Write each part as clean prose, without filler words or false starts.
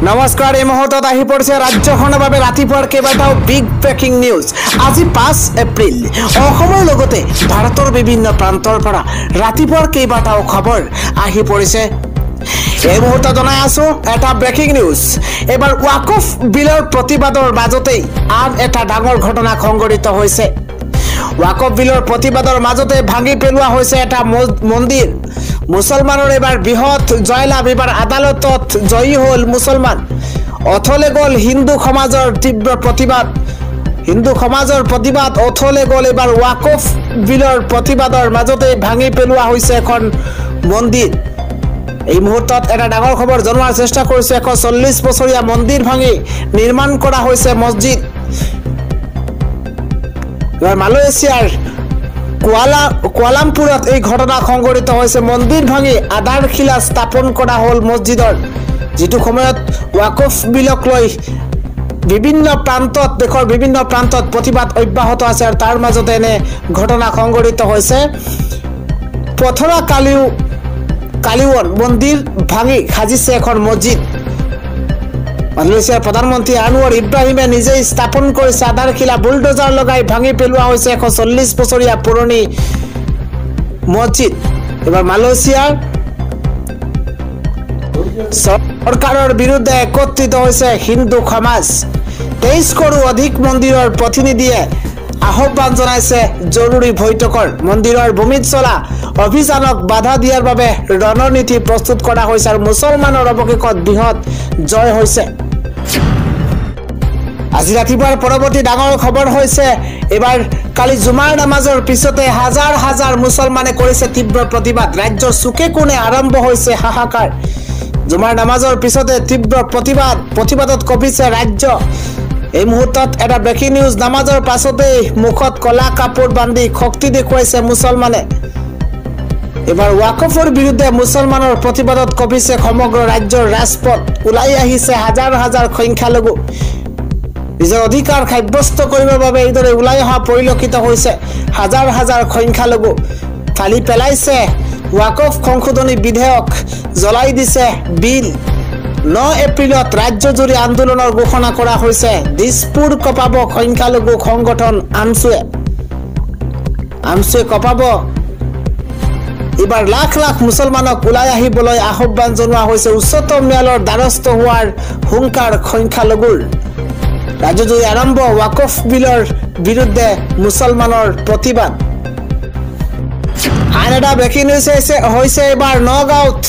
নমস্কাৰ এই মুহূৰ্তত আহি পৰিছে ৰাজ্যখনৰ বাবে ৰাতিপুৱাৰ কেইবাটাও বিগ ব্ৰেকিং নিউজ। আজি 5 এপ্ৰিল অসমৰ লগতে ভাৰতৰ বিভিন্ন প্ৰান্তৰ পৰা ৰাতিপুৱাৰ কেইবাটাও খবৰ আহি পৰিছে। এই মুহূৰ্তত জনাই আছো এটা ব্ৰেকিং নিউজ। এবাৰ ওয়াকফ বিলৰ প্ৰতিবাদৰ মাজতেই আন এটা ডাঙৰ ঘটনা সংঘটিত হৈছে। ওয়াকফ বিলৰ প্ৰতিবাদৰ মাজতে ভাঙি পেলোৱা হৈছে এটা মন্দিৰ। মুছলমানৰ এবাৰ বৃহৎ জয়লাভ। এবাৰ আদালতত জয়ী হল মুছলমান। অথলে গল হিন্দু সমাজৰ তীব্ৰ প্ৰতিবাদ। হিন্দু সমাজৰ প্ৰতিবাদ অথলে গল। এবাৰ ওয়াকফ বিলৰ প্ৰতিবাদৰ মাজতে ভাঙি পেলোৱা হৈছে এখন মন্দিৰ। এই মুহূৰ্তত এটা ডাঙৰ খবৰ জনোৱাৰ চেষ্টা কৰিছে। 140 বছৰীয়া মন্দিৰ ভাঙি নিৰ্মাণ কৰা হৈছে মছজিদ। মালয়েছিয়াৰ কুয়ালালামপুৰত এই ঘটনা সংঘটিত হৈছে। মন্দিৰ ভাঙি আধাৰশিলা স্থাপন কৰা হল মছজিদৰ। যিটো সময়ত ওয়াকফ বিলক লৈ বিভিন্ন প্ৰান্তত দেশৰ বিভিন্ন প্ৰান্তত প্ৰতিবাদ অব্যাহত আছে আৰু তাৰ মাজতে এনে ঘটনা সংঘটিত হৈছে। পথৰা কালিওন মন্দিৰ ভাঙি সাজিছে এখন মছজিদ। মালয়েছিয়াৰ প্ৰধানমন্ত্ৰী আনোৱাৰ ইব্ৰাহিমে নিজেই স্থাপন কৰিছে আধাৰশিলা। বুলডোজাৰ লগাই ভাঙি পেলোৱা হৈছে 140 বছৰীয়া পুৰণি মছজিদ। এবাৰ মালয়েছিয়াৰ চৰকাৰৰ বিৰুদ্ধে একত্ৰিত হৈছে হিন্দু সমাজ। 23 কৰো অধিক মন্দিৰৰ প্ৰতিনিধিয়ে আহ্বান জনাইছে জৰুৰী বৈঠকৰ। মন্দিৰৰ ভূমিত চলা অভিযানক বাধা দিয়াৰ বাবে ৰণনীতি প্ৰস্তুত কৰা হৈছে আৰু মুছলমানৰ অৱশেষত বৃহৎ জয় হৈছে। আজি ৰাতিপুৱাৰ পৰৱৰ্তী ডাঙৰ খবৰ হৈছে এবাৰ কালি জুমাৰ নামাজৰ পিছতে হাজাৰ হাজাৰ মুছলমানে কৰিছে তীব্ৰ প্ৰতিবাদ। ৰাজ্যৰ চুকে কোণে আৰম্ভ হৈছে হাহাকাৰ। জুমাৰ নামাজৰ পিছতে তীব্ৰ প্ৰতিবাদত কঁপিছে ৰাজ্য। এই মুহূৰ্তত এটা ব্ৰেকিং নিউজ। নামাজৰ পাছতেই মুখত কলা কাপোৰ বান্ধি শক্তি দেখুৱাইছে মুছলমানে। এবাৰ ওয়াকফৰ বিৰুদ্ধে মুছলমানৰ প্ৰতিবাদত কঁপিছে সমগ্ৰ ৰাজ্যৰ ৰাজপথ। ওলাই আহিছে হাজাৰ হাজাৰ সংখ্যালঘু। নিজৰ অধিকাৰ সাব্যস্ত কৰিবৰ বাবে এইদৰে ওলাই অহা পৰিলক্ষিত হৈছে। হাজাৰ হাজাৰ সংখ্যালঘু ফালি পেলাইছে ওয়াকফ সংশোধনী বিধেয়ক, জ্বলাই দিছে বিল। 9 এপ্ৰিলত ৰাজ্যজুৰি আন্দোলনৰ ঘোষণা কৰা হৈছে। দিছপুৰ কঁপাব সংখ্যালঘু সংগঠন আমছুৱে কঁপাব। এইবাৰ লাখ লাখ মুছলমানক ওলাই আহিবলৈ আহ্বান জনোৱা হৈছে। উচ্চতম ন্যায়ালয়ৰ দ্বাৰস্থ হোৱাৰ হুংকাৰ সংখ্যালঘুৰ। ৰাজ্যজুৰি আৰম্ভ ওয়াকফ বিলৰ বিৰুদ্ধে মুছলমানৰ প্ৰতিবাদ। আন এটা ব্ৰেকিং নিউজ হৈছে এবাৰ নগাঁৱত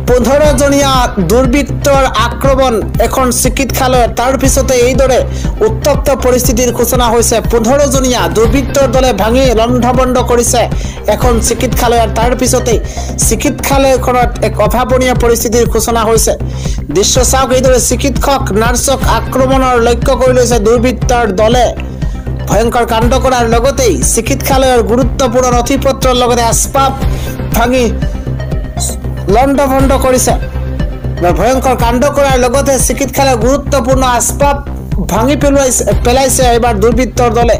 15জনীয়া দুৰ্বৃত্তৰ আক্ৰমণ এখন চিকিৎসালয়ত। তাৰ পিছতে এইদৰে উত্তপ্ত পৰিস্থিতিৰ সূচনা হৈছে। 15জনীয়া দুৰ্বৃত্তৰ দলে ভাঙি লণ্ডভণ্ড কৰিছে এখন চিকিৎসালয়ত। তাৰ পিছতেই চিকিৎসালয়খনত এক অভাৱনীয় পৰিস্থিতিৰ সূচনা হৈছে। দৃশ্য চাওক। এইদৰে চিকিৎসক নাৰ্ছক আক্ৰমণৰ লক্ষ্য কৰি লৈছে দুৰ্বৃত্তৰ দলে। ভয়ংকৰ কাণ্ড কৰাৰ লগতেই চিকিৎসালয়ৰ গুৰুত্বপূৰ্ণ নথিপত্ৰৰ লগতে আচবাব ভাঙি লণ্ডভণ্ড কৰিছে। ভয়ংকৰ কাণ্ড কৰাৰ লগতে চিকিৎসালয়ৰ গুৰুত্বপূৰ্ণ আচবাব ভাঙি পেলাইছে এবাৰ দুৰ্বৃত্তৰ দলে।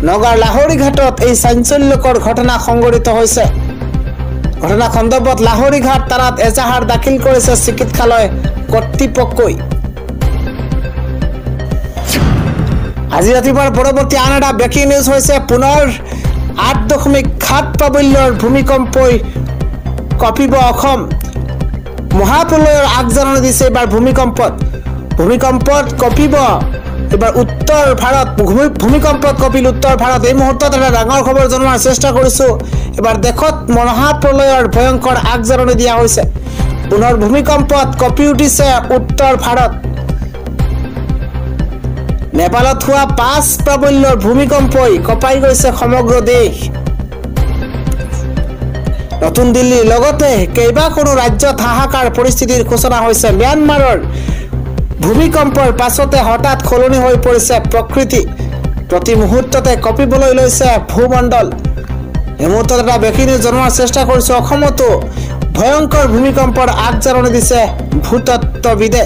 নগাঁৱৰ লাহৰীঘাটত এই চাঞ্চল্যকৰ ঘটনা সংঘটিত হৈছে। ঘটনা সন্দৰ্ভত লাহৰীঘাট থানাত এজাহাৰ দাখিল কৰিছে চিকিৎসালয় কৰ্তৃপক্ষই। আজি ৰাতিপুৱাৰ পৰৱৰ্তী আন এটা ব্ৰেকিং নিউজ হৈছে পুনৰ 8.7 প্ৰাবল্যৰ ভূমিকম্পই কঁপিব অসম। মহাপ্ৰলয়ৰ আগজাননী দিছে এবাৰ ভূমিকম্পত কঁপিব এবাৰ উত্তৰ ভাৰত। ভূমিকম্পত কঁপিল উত্তৰ ভাৰত। এই মুহূৰ্তত এটা ডাঙৰ খবৰ জনোৱাৰ চেষ্টা কৰিছো। এবাৰ দেশত মহাপ্ৰলয়ৰ ভয়ংকৰ আগজাননী দিয়া হৈছে। পুনৰ ভূমিকম্পত কঁপি উঠিছে উত্তৰ ভাৰত। নেপালত হোৱা 5 প্ৰাবল্যৰ ভূমিকম্পই কঁপাই গৈছে সমগ্ৰ দেশ। নতুন দিল্লীৰ লগতে কেইবাখনো ৰাজ্যত হাহাকাৰ পৰিস্থিতিৰ সূচনা হৈছে। ম্যানমাৰৰ ভূমিকম্পৰ পাছতে হঠাৎ সলনি হৈ পৰিছে প্ৰকৃতি। প্ৰতি মুহূৰ্ততে কঁপিবলৈ লৈছে ভূমণ্ডল। এই মুহূৰ্তত এটা ব্ৰেকিং নিউজ জনোৱাৰ চেষ্টা কৰিছো। অসমতো ভয়ংকৰ ভূমিকম্পৰ আগজাননী দিছে ভূতত্ত্ববিদে।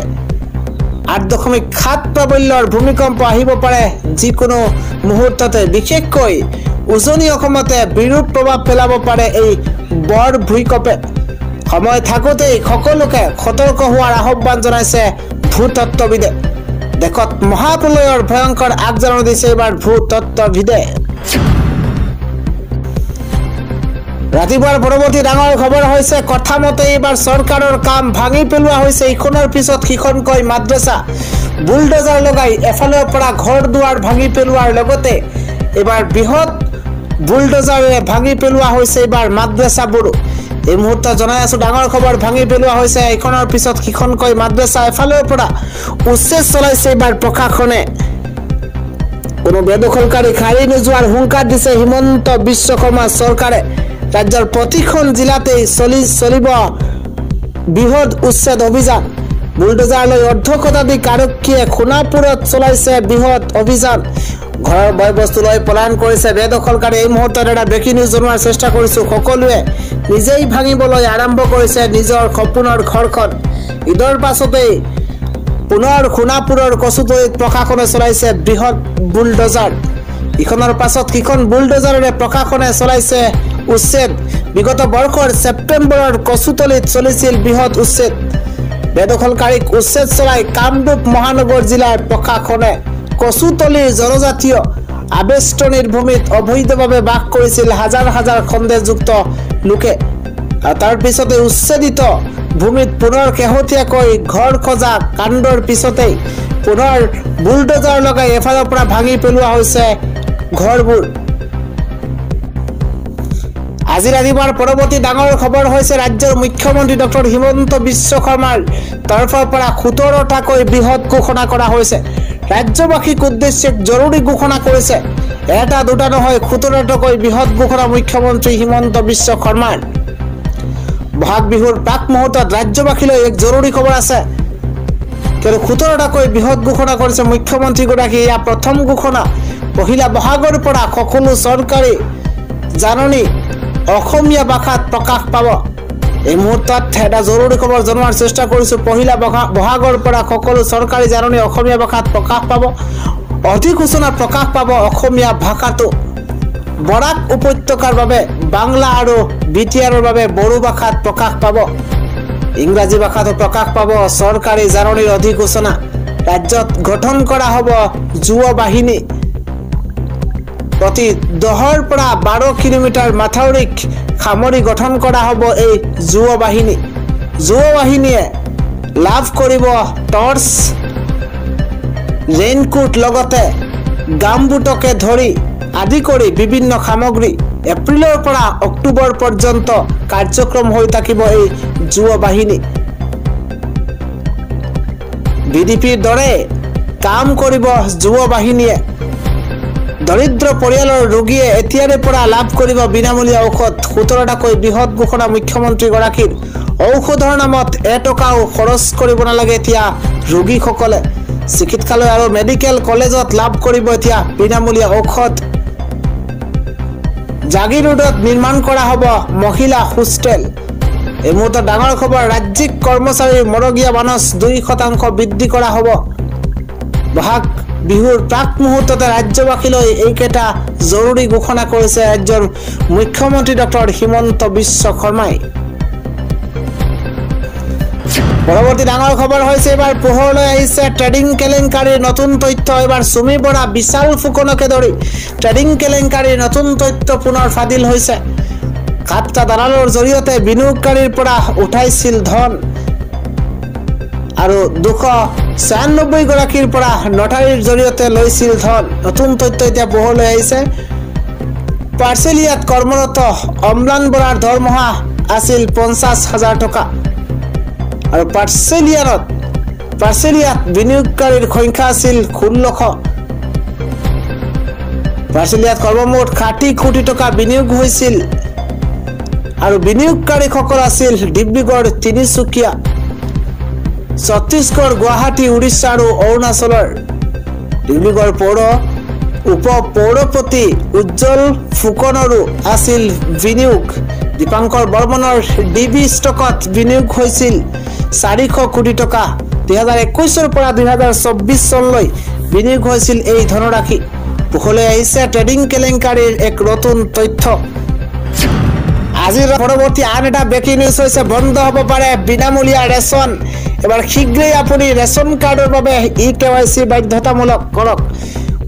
8.7 প্ৰাবল্যৰ ভূমিকম্প আহিব পাৰে যিকোনো মুহূৰ্ততে। বিশেষকৈ উজনি অসমতে বিৰূপ প্ৰভাৱ পেলাব পাৰে এই বৰ ভূমিকম্পে। সময় থাকোঁতেই সকলোকে সতৰ্ক হোৱাৰ আহ্বান জনাইছে ভূতত্ত্ববিদে। দেশত মহাপ্ৰলয়ৰ ভয়ংকৰ আগজাননী দিছে এইবাৰ ভূতত্ত্ববিদে। ৰাতিপুৱাৰ পৰৱৰ্তী ডাঙৰ খবৰ হৈছে কথামতে এইবাৰ চৰকাৰৰ কাম ভাঙি পেলোৱা হৈছে ইখনৰ পিছত সিখনকৈ মাদ্ৰাছা। বুলডোজাৰ লগাই এফালৰ পৰা ঘৰ দুৱাৰ ভাঙি পেলোৱাৰ লগতে এইবাৰ বৃহৎ বুলডোজাৰে ভাঙি পেলোৱা হৈছে এইবাৰ মাদ্ৰাছাবোৰো। এই মুহূৰ্তত জনাই আছো ডাঙৰ খবৰ ভাঙি পেলোৱা হৈছে ইখনৰ পিছত সিখনকৈ মাদ্ৰাছা। এফালৰ পৰা উচ্ছেদ চলাইছে এইবাৰ প্ৰশাসনে। কোনো বেদখলকাৰী খাৰি নোযোৱাৰ হুংকাৰ দিছে হিমন্ত বিশ্ব শৰ্মা চৰকাৰে। ৰাজ্যৰ প্ৰতিখন জিলাতেই চলিব বৃহৎ উচ্ছেদ অভিযান। বুলডোজাৰ লৈ অৰ্ধ শতাধিক আৰক্ষীয়ে সোণাপুৰত চলাইছে বৃহৎ অভিযান। ঘৰৰ বয় বস্তু লৈ পলায়ন কৰিছে বেদখলকাৰী। এই মুহূৰ্তত এটা ব্ৰেকিং নিউজ জনোৱাৰ চেষ্টা কৰিছো। সকলোৱে নিজেই ভাঙিবলৈ আৰম্ভ কৰিছে নিজৰ সপোনৰ ঘৰখন। ঈদৰ পাছতেই পুনৰ সোণাপুৰৰ কচুতলিত প্ৰশাসনে চলাইছে বৃহৎ বুলডোজাৰ। ইখনৰ পাছত সিখন বুলডোজাৰেৰে প্ৰশাসনে চলাইছে উচ্ছেদ। বিগত বৰ্ষৰ ছেপ্টেম্বৰৰ কচুতলিত চলিছিল বৃহৎ উচ্ছেদ। বেদখলকাৰীক উচ্ছেদ চলাই কামৰূপ মহানগৰ জিলাৰ প্ৰশাসনে কচুতলিৰ জনজাতীয় আবেষ্টনীৰ ভূমিত অবৈধভাৱে বাস কৰিছিল হাজাৰ হাজাৰ সন্দেহযুক্ত লোকে। তাৰ পিছতে উচ্ছেদিত ভূমিত পুনৰ শেহতীয়াকৈ ঘৰ খোজা কাণ্ডৰ পিছতেই পুনৰ বুলডোজাৰ লগাই এফালৰ পৰা ভাঙি পেলোৱা হৈছে ঘৰবোৰ। আজি ৰাতিপুৱাৰ পৰৱৰ্তী ডাঙৰ খবৰ হৈছে ৰাজ্যৰ মুখ্যমন্ত্ৰী ডক্টৰ হিমন্ত বিশ্ব শৰ্মাৰ তৰফৰ পৰা 17টাকৈ বৃহৎ ঘোষণা কৰা হৈছে। ৰাজ্যবাসীক উদ্দেশ্যে জৰুৰী ঘোষণা কৰিছে। এটা দুটা নহয় 17টাকৈ বৃহৎ ঘোষণা মুখ্যমন্ত্ৰী হিমন্ত বিশ্ব শৰ্মাৰ। বহাগ বিহুৰ প্ৰাক মুহূৰ্তত ৰাজ্যবাসীলৈ এক জৰুৰী খবৰ আছে। কিন্তু 17টাকৈ বৃহৎ ঘোষণা কৰিছে মুখ্যমন্ত্ৰীগৰাকী। এয়া প্ৰথম ঘোষণা। পহিলা বহাগৰ পৰা সকলো চৰকাৰী জাননী অসমীয়া ভাষাত প্ৰকাশ পাব। এই মুহূৰ্তত এটা জৰুৰী খবৰ জনোৱাৰ চেষ্টা কৰিছো। পহিলা বহাগৰ পৰা সকলো চৰকাৰী জাননী অসমীয়া ভাষাত প্ৰকাশ পাব। অধিসূচনা প্ৰকাশ পাব অসমীয়া ভাষাটো। বৰাক উপত্যকাৰ বাবে বাংলা আৰু বিটিআৰৰ বাবে বড়ো ভাষাত প্ৰকাশ পাব। ইংৰাজী ভাষাতো প্ৰকাশ পাব চৰকাৰী জাননীৰ অধিসূচনা। ৰাজ্যত গঠন কৰা হ'ব যুৱ বাহিনী। প্ৰতি 10ৰ পৰা 12 কিলোমিটাৰ মাথাউৰিক সামৰি গঠন কৰা হ'ব এই যুৱ বাহিনী। যুৱ বাহিনীয়ে লাভ কৰিব টৰ্চ, ৰেইনকোট লগতে গামবুটকে ধৰি আদি কৰি বিভিন্ন সামগ্ৰী। এপ্ৰিলৰ পৰা অক্টোবৰ পৰ্যন্ত কাৰ্যক্ৰম হৈ থাকিব এই যুৱ বাহিনী। বিডিপিৰ দৰে কাম কৰিব যুৱ বাহিনীয়ে। দৰিদ্ৰ পৰিয়ালৰ ৰোগীয়ে এতিয়াৰে পৰা লাভ কৰিব বিনামূলীয়া ঔষধ। 17টাকৈ বৃহৎ ঘোষণা মুখ্যমন্ত্ৰীগৰাকীৰ। ঔষধৰ নামত এটকাও খৰচ কৰিব নালাগে এতিয়া ৰোগীসকলে। চিকিৎসালয় আৰু মেডিকেল কলেজত লাভ কৰিব এতিয়া বিনামূলীয়া ঔষধ। জাগি ৰোডত নিৰ্মাণ কৰা হ'ব মহিলা হোষ্টেল। এই মুহূৰ্তত ডাঙৰ খবৰ। ৰাজ্যিক কৰ্মচাৰীৰ মৰগীয়া বানচ 2% বৃদ্ধি কৰা হ'ব। বহাগ বিহুৰ প্ৰাক মুহূৰ্ততে ৰাজ্যবাসীলৈ এইকেইটা জৰুৰী ঘোষণা কৰিছে ৰাজ্যৰ মুখ্যমন্ত্ৰী ডক্টৰ হিমন্ত বিশ্ব শৰ্মাই। পৰৱৰ্তী ডাঙৰ খবৰ হৈছে এইবাৰ পোহৰলৈ আহিছে ট্ৰেডিং কেলেংকাৰীৰ নতুন তথ্য। এইবাৰ চুমি বৰা, বিশাল ফুকনকে ধৰি ট্ৰেডিং কেলেংকাৰীৰ নতুন তথ্য পুনৰ ফাদিল হৈছে। সাতটা দালালৰ জৰিয়তে বিনিয়োগকাৰীৰ পৰা উঠাইছিল ধন আৰু 296 গৰাকীৰ পৰা নটাৰীৰ জৰিয়তে লৈছিল ধন। নতুন তথ্য এতিয়া পোহৰলৈ আহিছে। পাৰ্চেলিয়াত কৰ্মৰত অম্লান বৰাৰ দৰমহা আছিল 50,000 টকা আৰু পাৰ্চেলিয়াত বিনিয়োগকাৰীৰ সংখ্যা আছিল 1600। পাৰ্চেলিয়াত সৰ্বমুঠ 60 কোটি টকা বিনিয়োগ হৈছিল আৰু বিনিয়োগকাৰীসকল আছিল ডিব্ৰুগড়, তিনিচুকীয়া, ছত্তীশগড়, গুৱাহাটী, উৰিষ্যা আৰু অৰুণাচলৰ। ডিব্ৰুগড় পৌৰ উপ পৌৰপতি উজ্জ্বল ফুকনৰো আছিল বিনিয়োগ। দীপাংকৰ বৰ্মনৰ ডিবি ষ্টকত বিনিয়োগ হৈছিল 400 কোটি টকা। 2021 পৰা 2024 চনলৈ বিনিয়োগ হৈছিল এই ধনৰাশি। পোহৰলৈ আহিছে ট্ৰেডিং কেলেংকাৰীৰ এক নতুন তথ্য। আজিৰ পৰৱৰ্তী আন এটা ব্ৰেকিং নিউজ হৈছে বন্ধ হ'ব পাৰে বিনামূলীয়া ৰেচন। এবাৰ শীঘ্ৰেই আপুনি ৰেচন কাৰ্ডৰ বাবে EKYC বাধ্যতামূলক কৰক।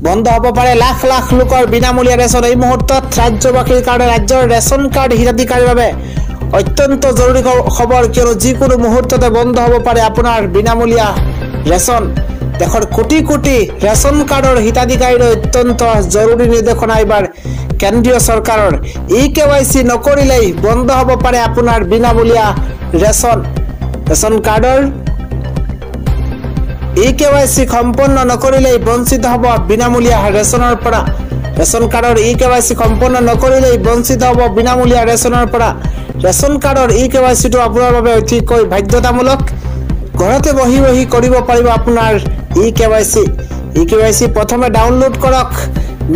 বন্ধ হ'ব পাৰে লাখ লাখ লোকৰ বিনামূলীয়া ৰেচন। এই মুহূৰ্তত ৰাজ্যবাসীৰ কাৰণে ৰাজ্যৰ ৰেচন কাৰ্ড হিতাধিকাৰীৰ বাবে অত্যন্ত জৰুৰী খবৰ, কিয়নো যিকোনো মুহূৰ্ততে বন্ধ হ'ব পাৰে আপোনাৰ বিনামূলীয়া ৰেচন। দেশৰ কোটি কোটি ৰেচন কাৰ্ডৰ হিতাধিকাৰীৰ অত্যন্ত জৰুৰী নিৰ্দেশনা এইবাৰ কেন্দ্ৰীয় চৰকাৰৰ। EKYC নকৰিলেই বন্ধ হ'ব পাৰে আপোনাৰ বিনামূলীয়া ৰেচন। ৰেচন কাৰ্ডৰ EKYC সম্পন্ন নকৰিলেই বঞ্চিত হ'ব বিনামূলীয়া ৰেচনৰ পৰা। ৰেচন কাৰ্ডৰ EKYC সম্পন্ন নকৰিলেই বঞ্চিত হ'ব বিনামূলীয়া ৰেচনৰ পৰা। ৰেচন কাৰ্ডৰ EKYCটো আপোনাৰ বাবে অতিকৈ বাধ্যতামূলক। ঘৰতে বহি বহি কৰিব পাৰিব আপোনাৰ EKYC প্ৰথমে ডাউনলোড কৰক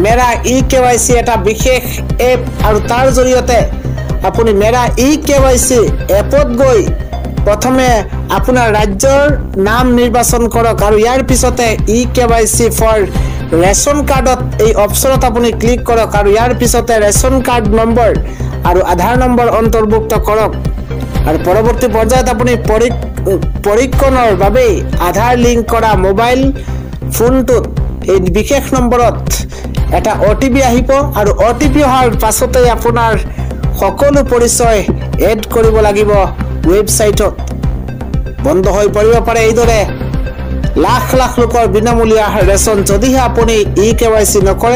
মেৰা EKYC, এটা বিশেষ এপ, আৰু তাৰ জৰিয়তে আপুনি মেৰা EKYC এপত গৈ প্ৰথমে আপোনাৰ ৰাজ্যৰ নাম নিৰ্বাচন কৰক আৰু ইয়াৰ পিছতে EKYC ফৰ ৰেচন কাৰ্ডত এই অপশ্যনত আপুনি ক্লিক কৰক আৰু ইয়াৰ পিছতে ৰেচন কাৰ্ড নম্বৰ আৰু আধাৰ নম্বৰ অন্তৰ্ভুক্ত কৰক। আৰু পৰৱৰ্তী পৰ্যায়ত আপুনি পৰীক্ষণৰ বাবে আধাৰ লিংক কৰা মোবাইল ফোনটোত এই বিশেষ নম্বৰত এটা OTP আহিব আৰু OTP অহাৰ পাছতেই আপোনাৰ সকলো পৰিচয় এড কৰিব লাগিব ৱেবছাইটত। বন্ধ হৈ পৰিব পাৰে এইদৰে লাখ লাখ লোকৰ বিনামূলীয়া ৰেচন যদিহে আপুনি EKYC নকৰে।